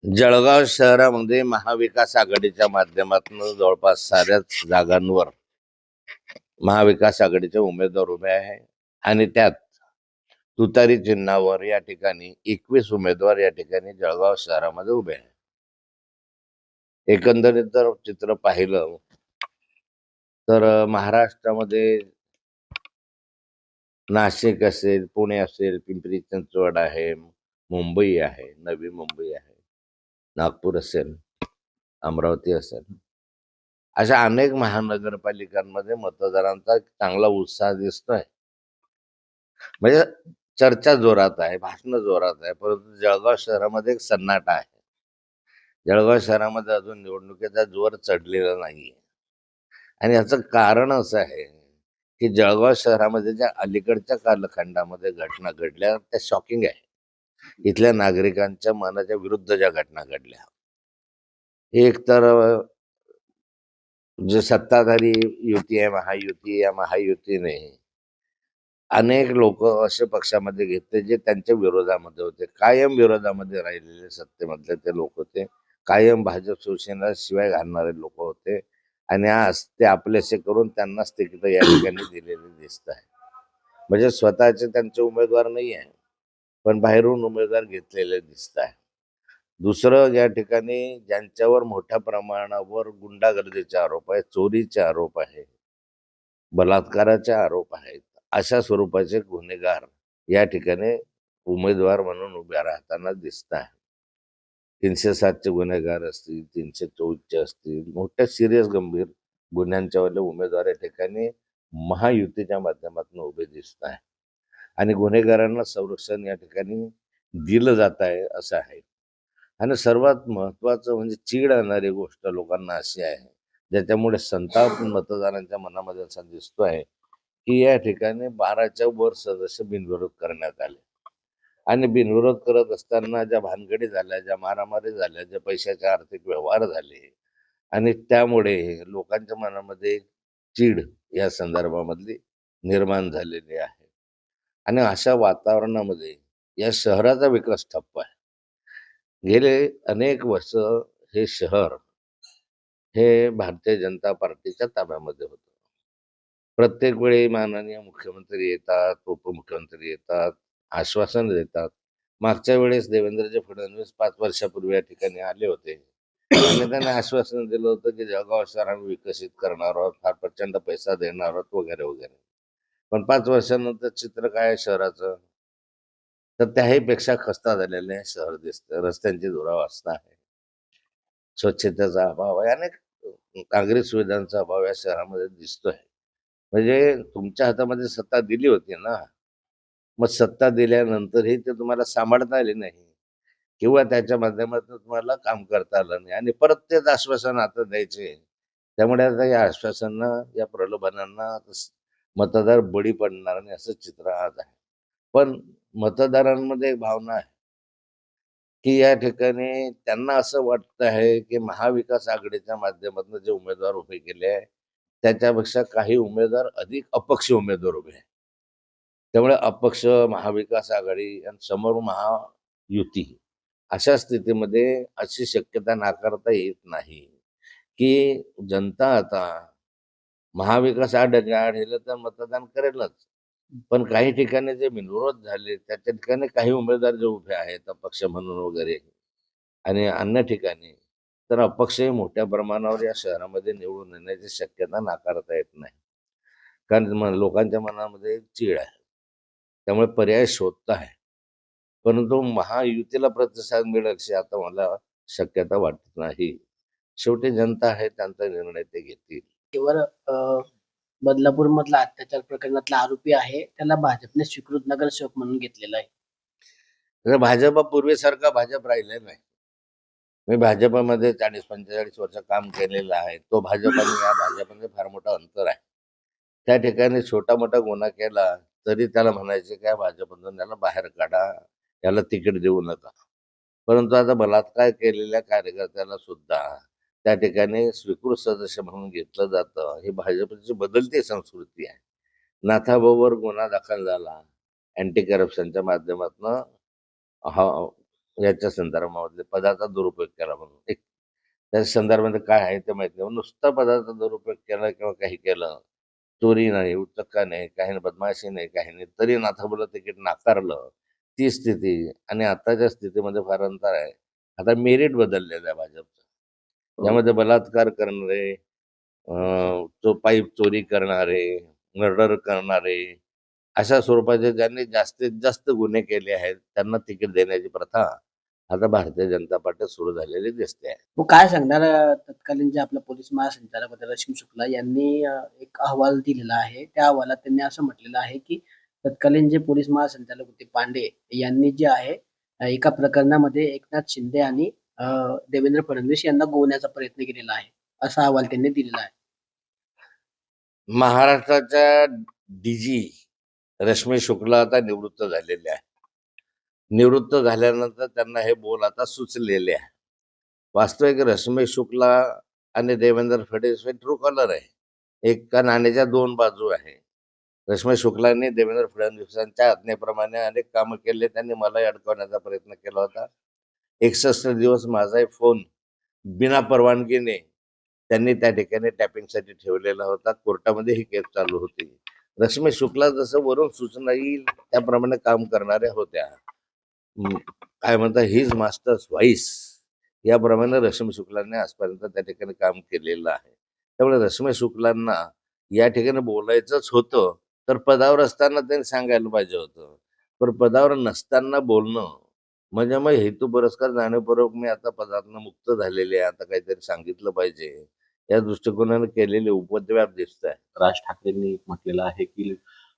जळगाव शहरामध्ये महाविकास आघाडीच्या माध्यमातून जवळपास साऱ्याच जागांवर महाविकास आघाडीचे उमेदवार उभे आहे आणि त्यात तुतारी चिन्हावर या ठिकाणी 21 उमेदवार या ठिकाणी जळगाव शहरामध्ये उभे आहे. एकंदरीत जर चित्र पाहिलं तर महाराष्ट्रामध्ये नाशिक असेल, पुणे असेल, पिंपरी चिंचवड आहे, मुंबई आहे, नवी मुंबई आहे, नागपूर असेल, अमरावती असेल, अशा अनेक महानगरपालिकांमध्ये मतदारांचा चांगला उत्साह दिसतोय. म्हणजे चर्चा जोरात आहे, भाषण जोरात आहे, परंतु जळगाव शहरामध्ये एक सन्नाटा आहे. जळगाव शहरामध्ये अजून निवडणुकीचा जोर चढलेला नाहीये आणि याचं कारण असं आहे की जळगाव शहरामध्ये ज्या अलीकडच्या कालखंडामध्ये घटना घडल्या त्या शॉकिंग आहे. इथल्या नागरिकांच्या मनाच्या विरुद्ध ज्या घटना घडल्या, एक तर जे सत्ताधारी युती आहे, महायुती, या महायुतीने अनेक लोक असे पक्षामध्ये घेतले जे त्यांच्या विरोधामध्ये होते, कायम विरोधामध्ये राहिलेले सत्तेमधले ते लोक होते, कायम भाजप शिवसेना शिवाय घालणारे लोक होते आणि आज ते आपलेसे करून त्यांनाच तिकीट या ठिकाणी दिलेले दिसत आहे. म्हणजे स्वतःचे त्यांचे उमेदवार नाही आहे, पण बाहेरून उमेदवार घेतलेले दिसत आहे. दुसरं, या ठिकाणी ज्यांच्यावर मोठ्या प्रमाणावर गुंडागर्दीचे आरोप आहेत, चोरीचे आरोप आहे, बलात्काराचे आरोप आहेत, अशा स्वरूपाचे गुन्हेगार या ठिकाणी उमेदवार म्हणून उभ्या राहताना दिसत आहे. 307चे गुन्हेगार असतील, 324चे असतील, मोठ्या सिरियस गंभीर गुन्ह्यांच्या वाले उमेदवार या ठिकाणी महायुतीच्या माध्यमातून उभे दिसत आहे आणि गुन्हेगारांना संरक्षण या ठिकाणी दिलं जात आहे असं आहे. आणि सर्वात महत्वाचं म्हणजे चीड आणणारी गोष्ट लोकांना अशी आहे, ज्याच्यामुळे संताप मतदारांच्या मनामध्ये असा दिसतो आहे की या ठिकाणी 12च्या वर सदस्य बिनविरोध करण्यात आले आणि बिनविरोध करत असताना ज्या भानगडी झाल्या, ज्या मारामारी झाल्या, ज्या पैशाचे आर्थिक व्यवहार झाले आणि त्यामुळे लोकांच्या मनामध्ये चीड या संदर्भामधली निर्माण झालेली आहे. आणि अशा वातावरणामध्ये या शहराचा विकास ठप्प आहे. गेले अनेक वर्ष हे शहर हे भारतीय जनता पार्टीच्या ताब्यामध्ये होतं. प्रत्येक वेळी माननीय मुख्यमंत्री येतात, उपमुख्यमंत्री येतात, आश्वासन देतात. मागच्या वेळेस देवेंद्रजी फडणवीस 5 वर्षापूर्वी या ठिकाणी आले होते आणि त्यांनी आश्वासन दिलं होतं की जळगाव शहर आम्ही विकसित करणार आहोत, फार प्रचंड पैसा देणार आहोत, वगैरे वगैरे. पण 5 वर्षानंतर चित्र काय आहे शहराचं, तर त्याही पेक्षा खस्ता झालेलं आहे शहर दिसतं. रस्त्यांची दुरावस्था आहे, स्वच्छतेचा अभाव आहे, अनेक नागरी सुविधांचा अभाव या शहरामध्ये दिसतोय. म्हणजे तुमच्या हातामध्ये सत्ता दिली होती ना, मग सत्ता दिल्यानंतरही ते तुम्हाला सांभाळता आले नाही किंवा त्याच्या माध्यमातून तुम्हाला काम करता आलं नाही आणि परत तेच आश्वासन आता द्यायचे. त्यामुळे आता या आश्वासांना, या प्रलोभनांना मतदार बळी पडणार नाही असं चित्र आज आहे. पण मतदारांमध्ये एक भावना आहे की या ठिकाणी त्यांना असं वाटतं आहे की महाविकास आघाडीच्या माध्यमातून जे उमेदवार उभे केले आहे त्याच्यापेक्षा काही उमेदवार अधिक अपक्ष उमेदवार उभे आहेत. त्यामुळे अपक्ष, महाविकास आघाडी आणि समोर महायुती, अशा स्थितीमध्ये अशी शक्यता नाकारता येत नाही की जनता आता महाविकास आघाडीला तर मतदान करेलच, पण काही ठिकाणी जे बिनविरोध झाले त्याच्या ठिकाणी काही उमेदवार जे उभे आहेत अपक्ष म्हणून वगैरे आणि अन्य ठिकाणी तर अपक्षही मोठ्या प्रमाणावर या शहरामध्ये निवडून येण्याची शक्यता नाकारता येत नाही. कारण लोकांच्या मनामध्ये चीड आहे, त्यामुळे पर्याय शोधत आहे. परंतु महायुतीला प्रतिसाद मिळेल अशी आता मला शक्यता वाटत नाही. शेवटी जनता आहे, त्यांचा निर्णय ते घेतील. केवळ बदलापूर मधला अत्याचार प्रकरणातला आरोपी आहे, त्याला भाजपने स्वीकृत नगरसेवक म्हणून घेतलेला आहे. तर भाजप पूर्वीसारखा भाजप राहिलेला नाही. मी भाजपमध्ये 40-45 वर्ष काम केलेलं आहे. तो भाजप आणि या भाजपमध्ये फार मोठं अंतर आहे. त्या ठिकाणी छोटा मोठा गुन्हा केला तरी त्याला म्हणायचे काय भाजपमधून त्याला बाहेर काढा, याला तिकीट देऊ नका. परंतु आता बलात्कार केलेल्या कार्यकर्त्याला सुद्धा त्या ठिकाणी स्वीकृत सदस्य म्हणून घेतलं जातं. ही भाजपची बदलती संस्कृती आहे. नाथाभाऊवर गुन्हा दाखल झाला अँटी करप्शनच्या माध्यमातून, हा याच्या संदर्भामध्ये पदाचा दुरुपयोग केला म्हणून एक त्या संदर्भामध्ये काय आहे ते माहित नाही. नुसता पदाचा दुरुपयोग केला किंवा काही केलं, चोरी नाही, उचक्का नाही, काही नाही, बदमाशी नाही, काही नाही, तरी नाथाबोला तिकीट नाकारलं. ती स्थिती आणि आताच्या स्थितीमध्ये फार अंतर आहे. आता मेरिट बदललेलं आहे भाजपचं. हो. यामध्ये बलात्कार करणारे, जो पाईप चोरी करणारे, मर्डर करणारे, अशा स्वरूपाचे ज्यांनी जास्तीत जास्त गुन्हे केले आहेत त्यांना तिकीट देण्याची प्रथा आता भारतीय जनता पार्टीत सुरू झालेली दिसते आहे. मग काय सांगणार तत्कालीन जे आपला पोलीस महासंचालक होते रश्मी शुक्ला यांनी एक अहवाल दिलेला आहे. त्या अहवालात त्यांनी असं म्हटलेलं आहे की तत्कालीन जे पोलीस महासंचालक होते पांडे यांनी जे आहे एका प्रकरणामध्ये एकनाथ शिंदे आणि देवेंद्र फडणवीस यांना गोवण्याचा प्रयत्न केलेला आहे, असा अहवाल त्यांनी दिलेला आहे. महाराष्ट्राच्या डीजी रश्मी शुक्ला आता निवृत्त झालेले आहे. निवृत्त झाल्यानंतर त्यांना हे बोल आता सुचलेले आहे. वास्तविक रश्मी शुक्ला आणि देवेंद्र फडणवीस हे ट्रू कॉलर आहे. एका नाण्याच्या दोन बाजू आहे. रश्मी शुक्लांनी देवेंद्र फडणवीसांच्या आज्ञेप्रमाणे अनेक कामं केले. त्यांनी मलाही अडकवण्याचा प्रयत्न केला होता. 61 दिवस माझाही फोन बिना परवानगीने त्यांनी त्या ठिकाणी टॅपिंगसाठी ठेवलेला होता. कोर्टामध्ये ही केस चालू होती. रश्मी शुक्ला जसं वरून सूचना येईल त्याप्रमाणे काम करणाऱ्या होत्या. काय म्हणतात, हिज मास्टर्स व्हॉइस याप्रमाणे रश्मी शुक्लांनी आजपर्यंत त्या ठिकाणी काम केलेलं आहे. त्यामुळे रश्मी शुक्लांना या ठिकाणी बोलायचंच होतं तर पदावर असताना त्यांनी सांगायला पाहिजे होतं. पण पदावर नसताना बोलणं म्हणजे मग हेतू पुरस्कार जाणीवपूर्वक मी आता पदातनं मुक्त झालेले आहे, आता काहीतरी सांगितलं पाहिजे या दृष्टिकोनाने केलेले उपद्व्याप दिसत आहे. राज ठाकरेंनी म्हटलेलं आहे की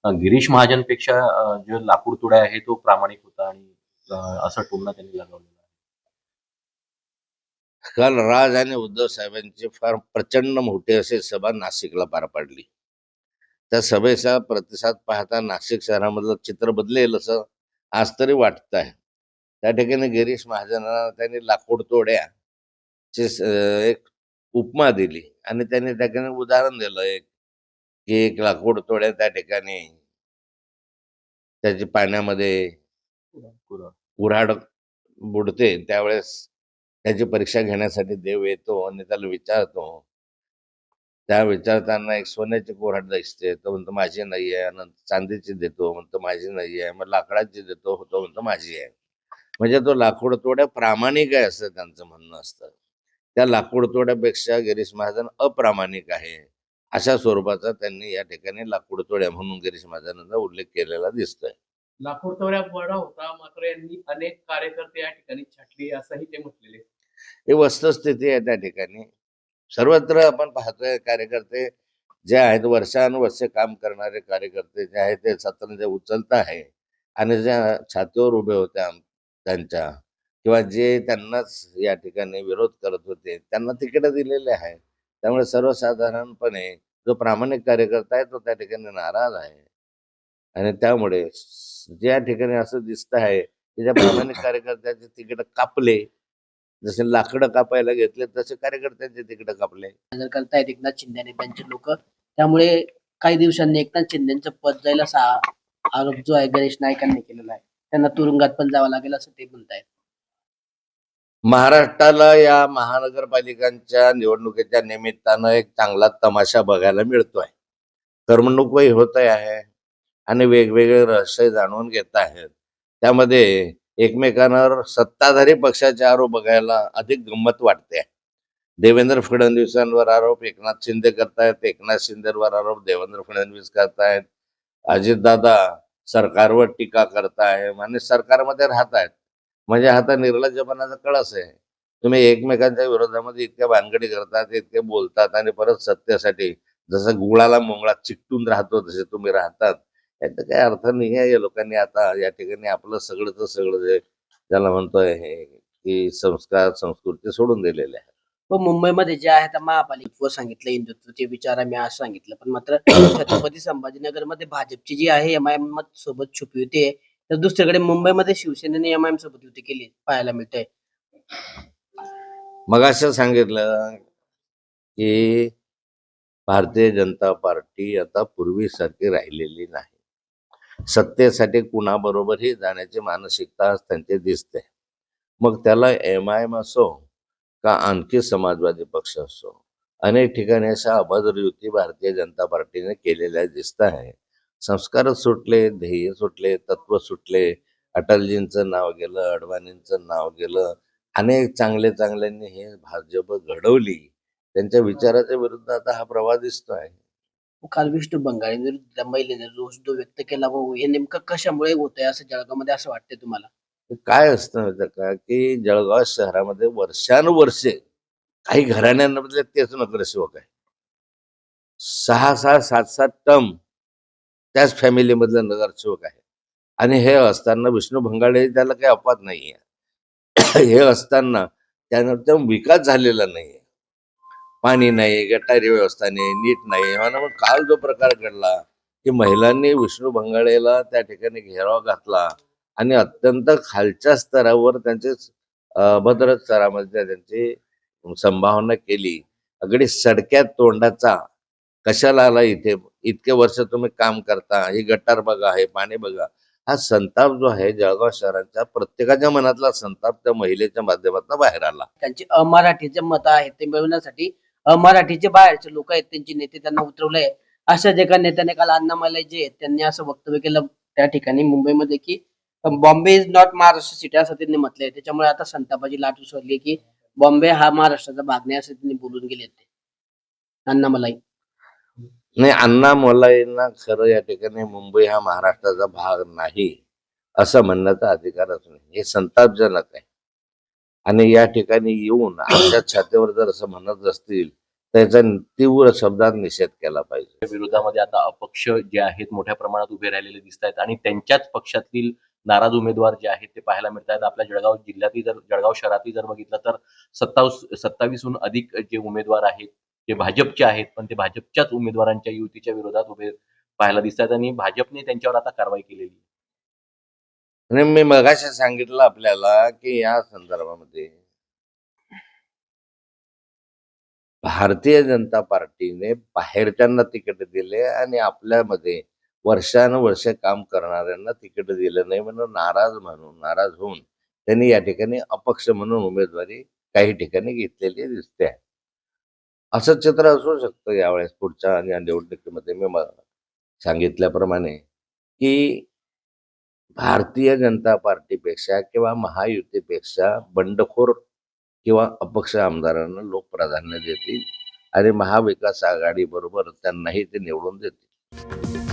गिरीश महाजनपेक्षा जो लाकूड तोडा आहे तो प्रामाणिक होता आणि असा टोमणा त्यांनी लगावलेला आहे. काल राज आणि उद्धव साहेबांची फार प्रचंड मोठी अशी सभा नाशिकला पार पडली. त्या सभेचा प्रतिसाद पाहता नाशिक शहरामधलं चित्र बदलेल असं आज तरी वाटत आहे. त्या ठिकाणी गिरीश महाजनांना त्यांनी लाकूड तोड्याची एक उपमा दिली आणि त्यांनी त्या ठिकाणी उदाहरण दिलं एक की एक लाकूड तोड्या त्या ठिकाणी त्याची पाण्यामध्ये पुरं. कुऱ्हाड बुडते त्यावेळेस त्याची परीक्षा घेण्यासाठी देव येतो आणि त्याला विचारतो. त्या विचारताना एक सोन्याची कुऱ्हाड दिसते, तो म्हणतो माझी नाही आहे. नंतर चांदीची देतो, म्हणतो माझी नाही आहे. मग लाकडाची देतो, तो म्हणतो माझी आहे. म्हणजे तो लाकूड तोड्या प्रामाणिक आहे असं त्यांचं म्हणणं असतं. त्या लाकूड तोड्यापेक्षा गिरीश महाजन अप्रामाणिक आहे अशा स्वरूपाचा त्यांनी या ठिकाणी लाकूड तोड्या म्हणून गिरीश महाजनांचा उल्लेख केलेला दिसतोय. लाकूड तोड्या बळा होता, मात्र यांनी अनेक कार्यकर्ते या ठिकाणी छाटले असंही ते म्हटलेले. ही वस्तुस्थिती आहे त्या ठिकाणी. सर्वत्र आपण पाहतोय कार्यकर्ते जे आहेत वर्षानुवर्षे काम करणारे कार्यकर्ते जे आहेत ते सतत जे उचलत आहे आणि ज्या छातीवर उभे होते त्यांच्या किंवा जे त्यांनाच या ठिकाणी विरोध करत होते त्यांना तिकीट दिलेले आहे. त्यामुळे सर्वसाधारणपणे जो प्रामाणिक कार्यकर्ता आहे तो त्या ठिकाणी नाराज आहे आणि त्यामुळे ज्या ठिकाणी असं दिसत आहे की ज्या प्रामाणिक कार्यकर्त्याचे तिकीट कापले, जसे लाकडं कापायला घेतले तसे कार्यकर्त्यांचे तिकीट कापले. जर करतायत एकनाथ शिंदे आणि त्यांचे लोक, त्यामुळे काही दिवसांनी एकनाथ शिंदेचं पद जाईल असा आरोप जो आहे गणेश नाईकांनी केलेला आहे. त्यांना तुरुंगात पण जावं लागेल असं ते म्हणतायत. महाराष्ट्राला या महानगरपालिकांच्या निवडणुकीच्या निमित्तानं एक चांगला तमाशा बघायला मिळतोय. करमणूकही होत आहे आणि वेगवेगळे रहस्य जाणून घेत आहेत. त्यामध्ये एकमेकांवर सत्ताधारी पक्षाचे आरोप बघायला अधिक गंमत वाटते. देवेंद्र फडणवीसांवर आरोप एकनाथ शिंदे करतायत, एकनाथ शिंदेवर आरोप देवेंद्र फडणवीस करतायत, अजितदादा सरकारवर टीका करतायत आणि सरकारमध्ये राहतायत. म्हणजे हा तर निर्लज्जपणाचा कळस आहे. तुम्ही एकमेकांच्या विरोधामध्ये इतक्या भानगडी करतात, इतके बोलतात आणि परत सत्तेसाठी जसं गुळाला मुंगळात चिकटून राहतो तसे तुम्ही राहतात. याचा काही अर्थ नाही आहे. या लोकांनी आता या ठिकाणी आपलं सगळंच सगळं जे ज्याला म्हणतोय हे की संस्कार संस्कृती सोडून दिलेले आहे. व मुंबईमध्ये जे आहे आता महापालिकेवर सांगितलं हिंदुत्वाचे विचार आम्ही आज सांगितलं, पण मात्र छत्रपती संभाजीनगरमध्ये भाजपची जी आहे एमआयएम सोबत छुपी होती, तर दुसरीकडे मुंबईमध्ये शिवसेनेने एमआयएम सोबत युती केली पाहायला मिळतंय. मग असं सांगितलं की भारतीय जनता पार्टी आता पूर्वीसारखी राहिलेली नाही. सत्तेसाठी कुणाबरोबरही जाण्याची मानसिकता त्यांची दिसते. मग त्याला MIM असो का आणखी समाजवादी पक्ष असो, अनेक ठिकाणी अशा अभद्र युती भारतीय जनता पार्टीने केलेल्या दिसत आहे. संस्कारच सुटले, ध्येय सुटले, तत्व सुटले. अटलजींचं नाव गेलं, अडवाणींचं नाव गेलं. अनेक चांगल्यांनी हे भाजप घडवली. त्यांच्या विचाराच्या विरुद्ध आता हा प्रवाह दिसतोय. काल विष्णू बंगाळीने त्या महिलेने रोष जो व्यक्त केला भाऊ, हे नेमकं कशामुळे होतंय असं जळगावमध्ये असं वाटतंय तुम्हाला? ते काय असतं माहिती का, की जळगाव शहरामध्ये वर्षानुवर्षे काही घराण्यांमधले तेच नगरसेवक आहे. 6-6, 7-7 टर्म त्याच फॅमिलीमधले नगरसेवक आहे. आणि हे असताना विष्णू भंगाळे त्याला काही अपवाद नाहीये. हे असताना त्यानंतर विकास झालेला नाहीये. पाणी नाही, गटारी व्यवस्था नाही, नीट नाही. म्हणून मग काल जो प्रकार घडला की महिलांनी विष्णू भंगाळेला त्या ठिकाणी घेराव घातला आणि अत्यंत खालच्या स्तरावर त्यांचे अभद्र स्तरामध्ये त्यांची संभावना केली. अगदी सडक्या तोंडाचा कशाला आला इथे, इतके वर्ष तुम्ही काम करता, हे गटार बघा, हे पाणी बघा. हा संताप जो आहे जळगाव शहराच्या प्रत्येकाच्या मनातला संताप त्या महिलेच्या माध्यमातून बाहेर आला. त्यांची अमराठीचे मतं आहेत ते मिळवण्यासाठी अमराठीचे बाहेरचे लोक आहेत त्यांचे नेते त्यांना उतरवले. अशाच एका नेत्याने काल अण्णामलई जे आहेत त्यांनी असं वक्तव्य केलं त्या ठिकाणी मुंबईमध्ये की Bombay is not Maharashtra city असं त्यांनी म्हटलंय. त्याच्यामुळे आता संतापाची लाट उसळली की बॉम्बे हा महाराष्ट्राचा भाग नाही असं त्यांनी बोलून गेले ते अण्णामलई. नाही, अण्णामलईंना खरं या ठिकाणी मुंबई हा महाराष्ट्राचा भाग नाही असं म्हणण्याचा अधिकारच नाही. हे संतापजनक आहे. आणि या ठिकाणी येऊन आमच्या छातीवर जर असं म्हणत असतील तर याचा तीव्र शब्दात निषेध केला पाहिजे. त्या विरोधामध्ये आता अपक्ष जे आहेत मोठ्या प्रमाणात उभे राहिलेले दिसत आहेत आणि त्यांच्याच पक्षातील नाराज उमेदवार जे आहेत ते पाहायला मिळत आहेत. आपल्या जळगाव जिल्ह्यातही जळगाव शहरातही जर बघितलं तर 27हून अधिक जे उमेदवार आहेत ते भाजपचे आहेत, पण ते भाजपच्याच उमेदवारांच्या युतीच्या विरोधात उभे पाहायला दिसत आहेत आणि भाजपने त्यांच्यावर आता कारवाई केलेली आहे. आणि मी मगाशी सांगितलं आपल्याला की या संदर्भामध्ये भारतीय जनता पार्टीने बाहेरच्यांना तिकीट दिले आणि आपल्यामध्ये वर्षानुवर्ष काम करणाऱ्यांना तिकीट दिलं नाही म्हणून नाराज होऊन त्यांनी या ठिकाणी अपक्ष म्हणून उमेदवारी काही ठिकाणी घेतलेली दिसते आहे. असं चित्र असू शकतं यावेळेस पुढच्या निवडणुकीमध्ये. मी सांगितल्याप्रमाणे की भारतीय जनता पार्टीपेक्षा किंवा महायुतीपेक्षा बंडखोर किंवा अपक्ष आमदारांना लोक प्राधान्य देतील आणि महाविकास आघाडी बरोबर त्यांनाही ते निवडून देतील.